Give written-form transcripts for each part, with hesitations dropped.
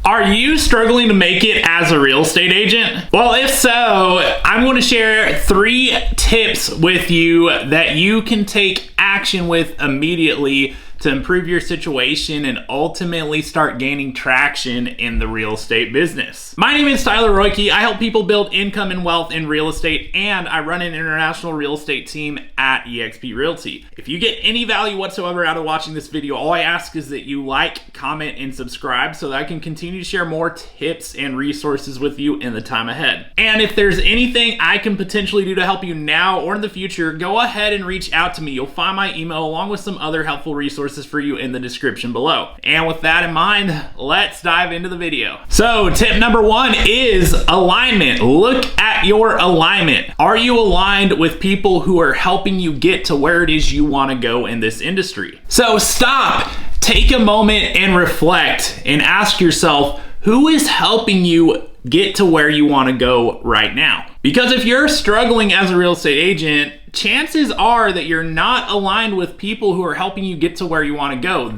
Are you struggling to make it as a real estate agent? Well, if so, I'm going to share 3 tips with you that you can take action with immediately to improve your situation and ultimately start gaining traction in the real estate business. My name is Tyler Roicki. I help people build income and wealth in real estate, and I run an international real estate team at eXp Realty. If you get any value whatsoever out of watching this video, all I ask is that you like, comment, and subscribe so that I can continue to share more tips and resources with you in the time ahead. And if there's anything I can potentially do to help you now or in the future, go ahead and reach out to me. You'll find my email along with some other helpful resources for you in the description below. And with that in mind, let's dive into the video. So tip number 1 is alignment. Look at your alignment. Are you aligned with people who are helping you get to where it is you want to go in this industry? So stop, take a moment and reflect and ask yourself, who is helping you get to where you want to go right now? Because if you're struggling as a real estate agent, chances are that you're not aligned with people who are helping you get to where you want to go.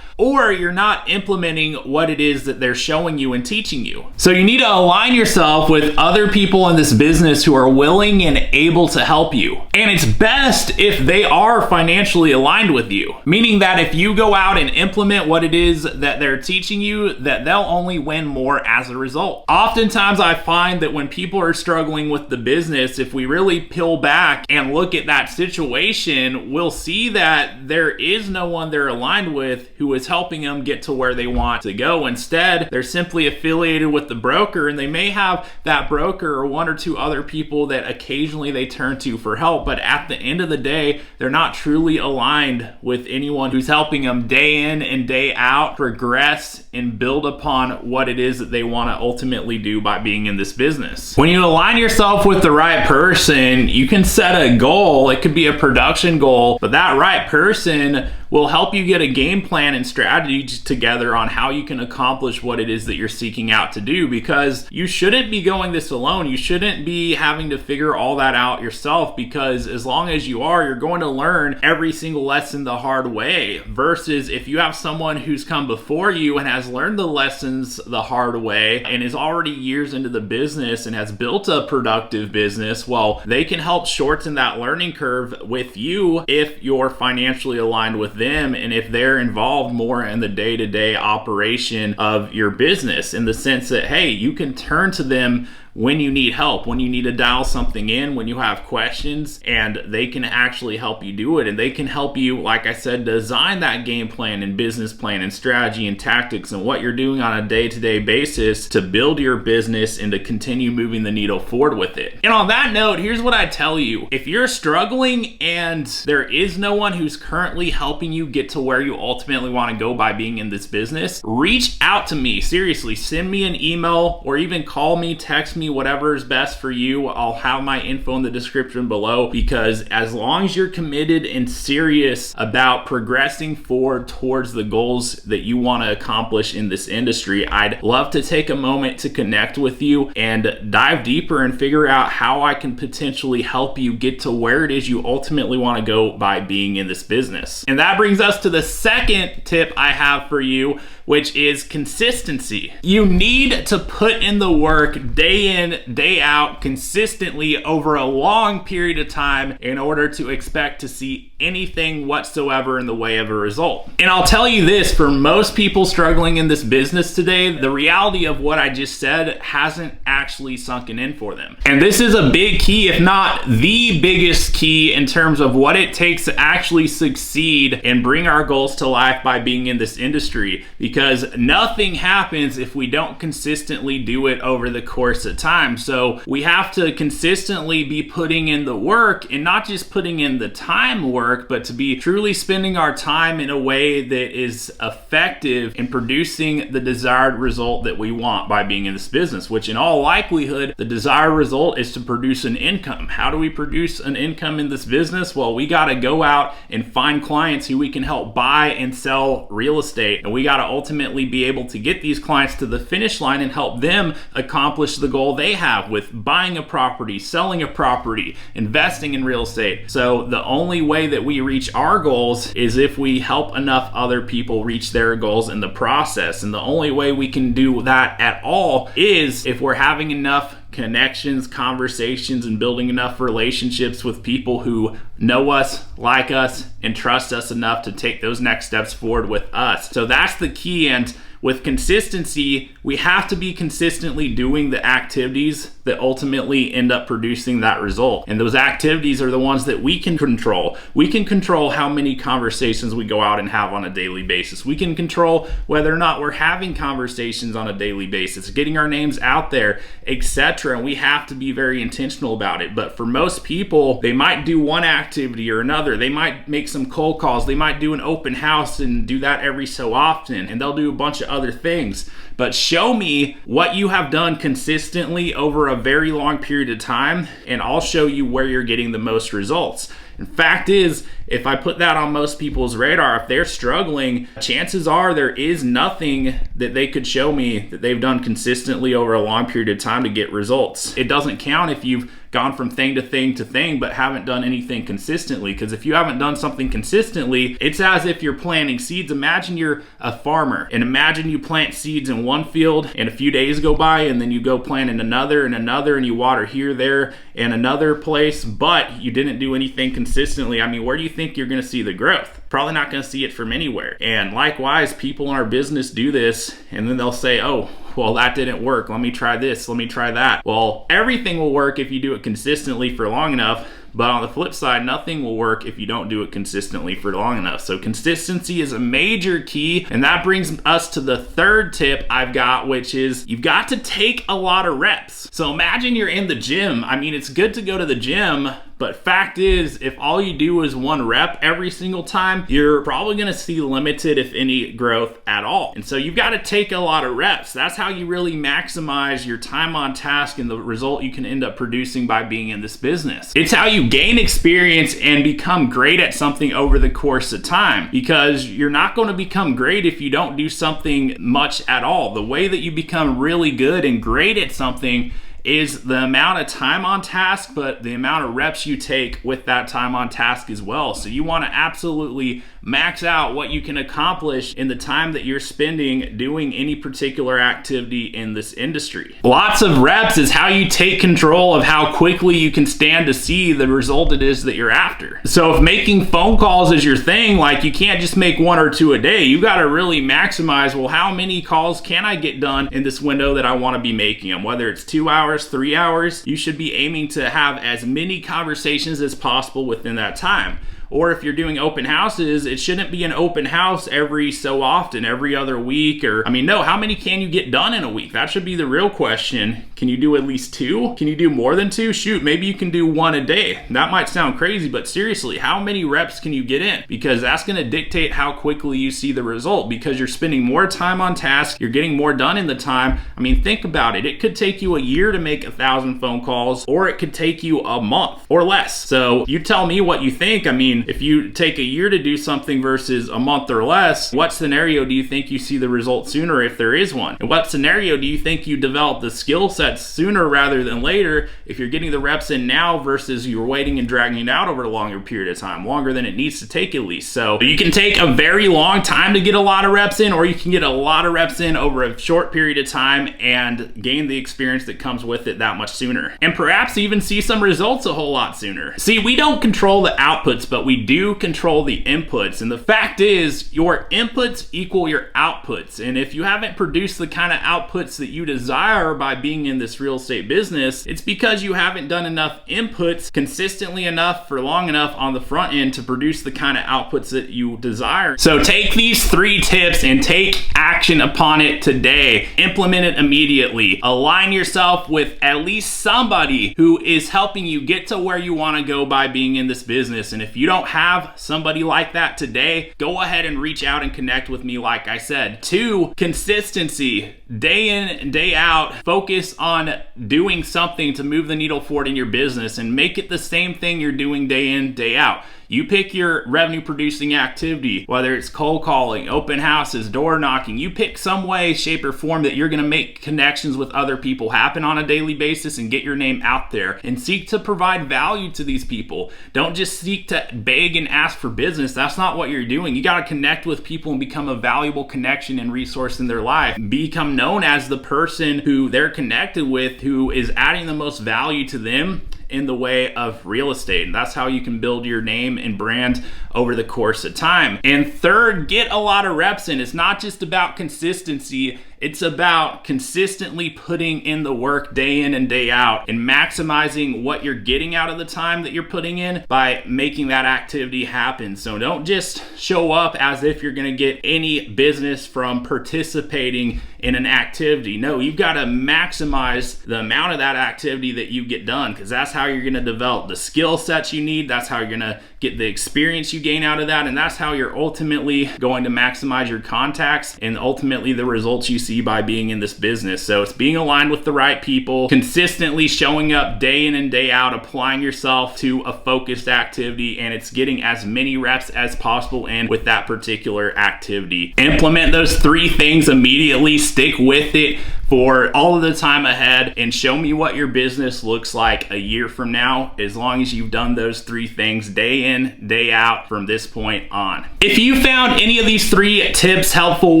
Or you're not implementing what it is that they're showing you and teaching you. So you need to align yourself with other people in this business who are willing and able to help you. And it's best if they are financially aligned with you, meaning that if you go out and implement what it is that they're teaching you, that they'll only win more as a result. Oftentimes I find that when people are struggling with the business, if we really peel back and look at that situation, we'll see that there is no one they're aligned with who is helping them get to where they want to go. Instead, they're simply affiliated with the broker, and they may have that broker or 1 or 2 other people that occasionally they turn to for help, but at the end of the day, they're not truly aligned with anyone who's helping them day in and day out progress and build upon what it is that they want to ultimately do by being in this business. When you align yourself with the right person, you can set a goal. It could be a production goal, but that right person will help you get a game plan and strategy together on how you can accomplish what it is that you're seeking out to do, because you shouldn't be going this alone. You shouldn't be having to figure all that out yourself, because as long as you are, you're going to learn every single lesson the hard way, versus if you have someone who's come before you and has learned the lessons the hard way and is already years into the business and has built a productive business, well, they can help shorten that learning curve with you if you're financially aligned with them and if they're involved more in the day-to-day operation of your business, in the sense that, hey, you can turn to them when you need help, when you need to dial something in, when you have questions, and they can actually help you do it. And they can help you, like I said, design that game plan and business plan and strategy and tactics and what you're doing on a day-to-day basis to build your business and to continue moving the needle forward with it. And on that note, here's what I tell you. If you're struggling and there is no one who's currently helping you get to where you ultimately want to go by being in this business, reach out to me. Seriously, send me an email or even call me, text me, whatever is best for you. I'll have my info in the description below, because as long as you're committed and serious about progressing forward towards the goals that you want to accomplish in this industry, I'd love to take a moment to connect with you and dive deeper and figure out how I can potentially help you get to where it is you ultimately want to go by being in this business. And that brings us to the second tip I have for you, which is consistency. You need to put in the work day in, day out, consistently over a long period of time in order to expect to see anything whatsoever in the way of a result. And I'll tell you this, for most people struggling in this business today, the reality of what I just said hasn't actually sunken in for them. And this is a big key, if not the biggest key, in terms of what it takes to actually succeed and bring our goals to life by being in this industry. Because nothing happens if we don't consistently do it over the course of time. So we have to consistently be putting in the work, and not just putting in the time work, but to be truly spending our time in a way that is effective in producing the desired result that we want by being in this business, which in all likelihood, the desired result is to produce an income. How do we produce an income in this business? Well, we got to go out and find clients who we can help buy and sell real estate, and we got to ultimately be able to get these clients to the finish line and help them accomplish the goal they have with buying a property, selling a property, investing in real estate. So the only way that we reach our goals is if we help enough other people reach their goals in the process. And the only way we can do that at all is if we're having enough connections, conversations, and building enough relationships with people who know us, like us, and trust us enough to take those next steps forward with us. So that's the key. And with consistency, we have to be consistently doing the activities that ultimately end up producing that result. And those activities are the ones that we can control. We can control how many conversations we go out and have on a daily basis. We can control whether or not we're having conversations on a daily basis, getting our names out there, etc. And we have to be very intentional about it. But for most people, they might do one activity or another. They might make some cold calls. They might do an open house and do that every so often. And they'll do a bunch of other things. But show me what you have done consistently over a very long period of time, and I'll show you where you're getting the most results. And fact is, if I put that on most people's radar, if they're struggling, chances are there is nothing that they could show me that they've done consistently over a long period of time to get results. It doesn't count if you've gone from thing to thing to thing but haven't done anything consistently, because if you haven't done something consistently, it's as if you're planting seeds. Imagine you're a farmer, and imagine you plant seeds in one field and a few days go by, and then you go plant in another and another, and you water here, there, and another place, but you didn't do anything consistently. I mean, where do you think you're going to see the growth? Probably not going to see it from anywhere. And likewise, people in our business do this, and then they'll say, oh, well, that didn't work. Let me try this. Let me try that. Well, everything will work if you do it consistently for long enough. But on the flip side, nothing will work if you don't do it consistently for long enough. So consistency is a major key. And that brings us to the third tip I've got, which is you've got to take a lot of reps. So imagine you're in the gym. I mean, it's good to go to the gym, but fact is, if all you do is one rep every single time, you're probably gonna see limited, if any, growth at all. And so you've got to take a lot of reps. That's how you really maximize your time on task and the result you can end up producing by being in this business. It's how you gain experience and become great at something over the course of time, because you're not going to become great if you don't do something much at all. The way that you become really good and great at something is the amount of time on task, but the amount of reps you take with that time on task as well. So you want to absolutely max out what you can accomplish in the time that you're spending doing any particular activity in this industry. Lots of reps is how you take control of how quickly you can stand to see the result it is that you're after. So if making phone calls is your thing, like you can't just make 1 or 2 a day. You got to really maximize, well, how many calls can I get done in this window that I want to be making them? Whether it's 2 hours, 3 hours, you should be aiming to have as many conversations as possible within that time. Or if you're doing open houses, it shouldn't be an open house every so often, every other week, or, I mean, no, how many can you get done in a week? That should be the real question. Can you do at least 2? Can you do more than 2? Shoot, maybe you can do 1 a day. That might sound crazy, but seriously, how many reps can you get in? Because that's gonna dictate how quickly you see the result, because you're spending more time on task, you're getting more done in the time. I mean, think about it. It could take you a year to make 1,000 phone calls, or it could take you a month or less. So you tell me what you think. I mean, if you take a year to do something versus a month or less, what scenario do you think you see the result sooner, if there is one? And what scenario do you think you develop the skill sets sooner rather than later, if you're getting the reps in now versus you're waiting and dragging it out over a longer period of time, longer than it needs to take at least? So you can take a very long time to get a lot of reps in, or you can get a lot of reps in over a short period of time and gain the experience that comes with it that much sooner, and perhaps even see some results a whole lot sooner. See, we don't control the outputs, but we do control the inputs. And the fact is, your inputs equal your outputs. And if you haven't produced the kind of outputs that you desire by being in this real estate business, it's because you haven't done enough inputs consistently enough for long enough on the front end to produce the kind of outputs that you desire. So take these 3 tips and take action upon it today. Implement it immediately. Align yourself with at least somebody who is helping you get to where you want to go by being in this business. And if you don't have somebody like that today, go ahead and reach out and connect with me, like I said. 2, consistency. day in and day out, focus on doing something to move the needle forward in your business and make it the same thing you're doing day in, day out. You pick your revenue producing activity, whether it's cold calling, open houses, door knocking. You pick some way, shape, or form that you're going to make connections with other people happen on a daily basis and get your name out there, and seek to provide value to these people. Don't just seek to beg and ask for business. That's not what you're doing. You got to connect with people and become a valuable connection and resource in their life. Become known as the person who they're connected with, who is adding the most value to them in the way of real estate. And that's how you can build your name and brand over the course of time. And third, get a lot of reps in. It's not just about consistency. It's about consistently putting in the work day in and day out and maximizing what you're getting out of the time that you're putting in by making that activity happen. So don't just show up as if you're gonna get any business from participating in an activity. No, you've got to maximize the amount of that activity that you get done, because that's how you're gonna develop the skill sets you need. That's how you're gonna get the experience you gain out of that. And that's how you're ultimately going to maximize your contacts and ultimately the results you see by being in this business. So it's being aligned with the right people, consistently showing up day in and day out, applying yourself to a focused activity, and it's getting as many reps as possible in with that particular activity. Implement those 3 things immediately, stick with it for all of the time ahead, and show me what your business looks like a year from now, as long as you've done those 3 things day in, day out from this point on. If you found any of these 3 tips helpful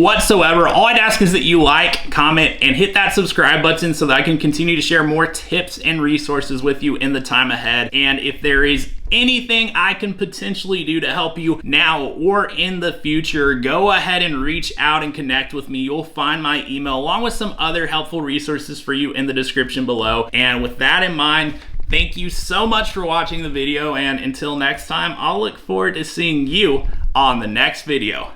whatsoever, all I'd ask is that you like, comment, and hit that subscribe button so that I can continue to share more tips and resources with you in the time ahead. And if there is anything I can potentially do to help you now or in the future, go ahead and reach out and connect with me. You'll find my email along with some other helpful resources for you in the description below. And with that in mind, thank you so much for watching the video, and until next time, I'll look forward to seeing you on the next video.